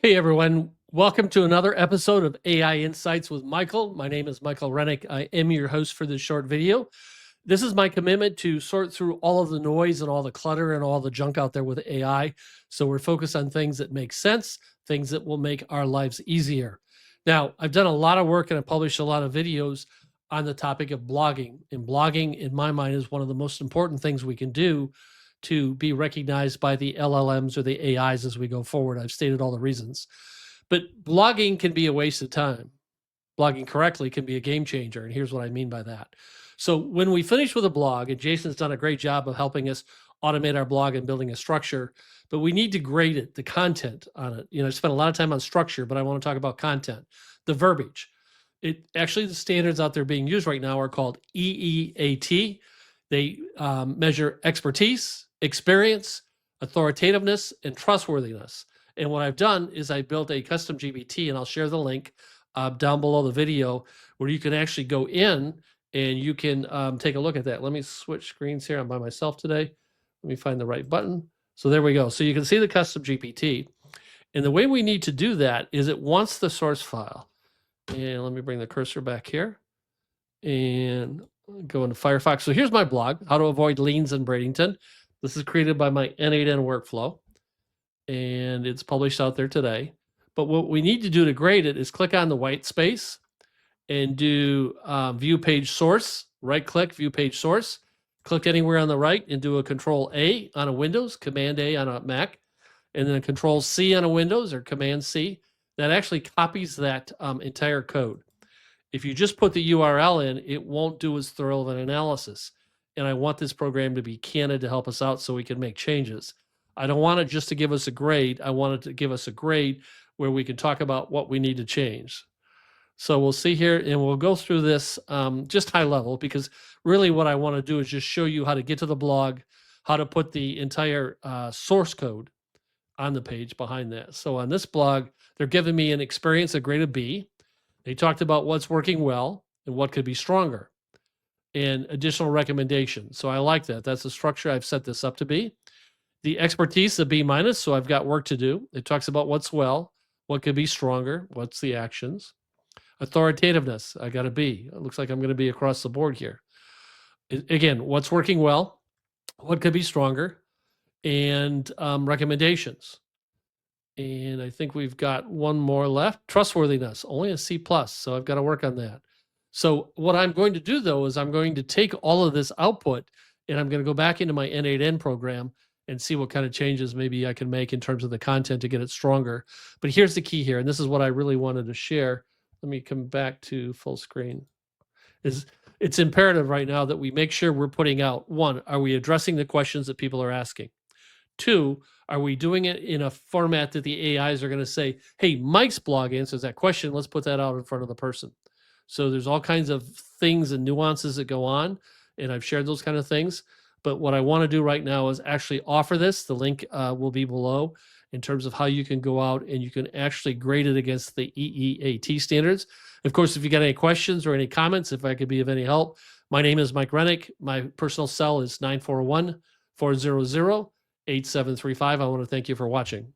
Hey everyone, welcome to another episode of AI Insights with Michael. My name is Michael Rennick. I am your host for this short video. This is my commitment to sort through all of the noise and all the clutter and all the junk out there with AI. So we're focused on things that make sense, things that will make our lives easier. Now, I've done a lot of work and I've published a lot of videos on the topic of blogging. And blogging, in my mind, is one of the most important things we can do to be recognized by the LLMs or the AIs as we go forward. I've stated all the reasons. But blogging can be a waste of time. Blogging correctly can be a game changer. And here's what I mean by that. So when we finish with a blog, and Jason's done a great job of helping us automate our blog and building a structure, but we need to grade it, the content on it. I spent a lot of time on structure, but I want to talk about content, the verbiage. The standards out there being used right now are called EEAT. They measure expertise, experience, authoritativeness, and trustworthiness. And what I've done is I built a custom GPT, and I'll share the link down below the video where you can actually go in and you can take a look at that. Let me switch screens here. I'm by myself today. Let me find the right button. So there we go. So you can see the custom GPT. And the way we need to do that is it wants the source file. And let me bring the cursor back here and go into Firefox. So here's my blog, How to Avoid Liens in Bradenton. This is created by my N8N workflow, and it's published out there today. But what we need to do to grade it is click on the white space and do View Page Source, right-click, View Page Source, click anywhere on the right and do a Control-A on a Windows, Command-A on a Mac, and then a Control-C on a Windows or Command-C. That actually copies that entire code. If you just put the URL in, it won't do as thorough of an analysis. And I want this program to be candid to help us out so we can make changes. I don't want it just to give us a grade. I want it to give us a grade where we can talk about what we need to change. So we'll see here, and we'll go through this just high level, because really what I want to do is just show you how to get to the blog, how to put the entire source code on the page behind that. So on this blog, they're giving me an experience, a grade of B. They talked about what's working well and what could be stronger and additional recommendations. So I like that. That's the structure I've set this up to be. The expertise, a B minus, so I've got work to do. It talks about what's well, what could be stronger, what's the actions. Authoritativeness, I got a B. It looks like I'm going to be across the board here. Again, what's working well, what could be stronger, and recommendations. And I think we've got one more left. Trustworthiness, only a C+, so I've got to work on that. So what I'm going to do, though, is I'm going to take all of this output and I'm going to go back into my N8N program and see what kind of changes maybe I can make in terms of the content to get it stronger. But here's the key here, and this is what I really wanted to share. Let me come back to full screen. It's imperative right now that we make sure we're putting out, one, are we addressing the questions that people are asking? Two, are we doing it in a format that the AIs are going to say, hey, Mike's blog answers that question. Let's put that out in front of the person. So there's all kinds of things and nuances that go on, and I've shared those kind of things. But what I want to do right now is actually offer this. The link will be below in terms of how you can go out and you can actually grade it against the EEAT standards. Of course, if you got any questions or any comments, if I could be of any help, my name is Mike Rennick. My personal cell is 941-400-8735. I want to thank you for watching.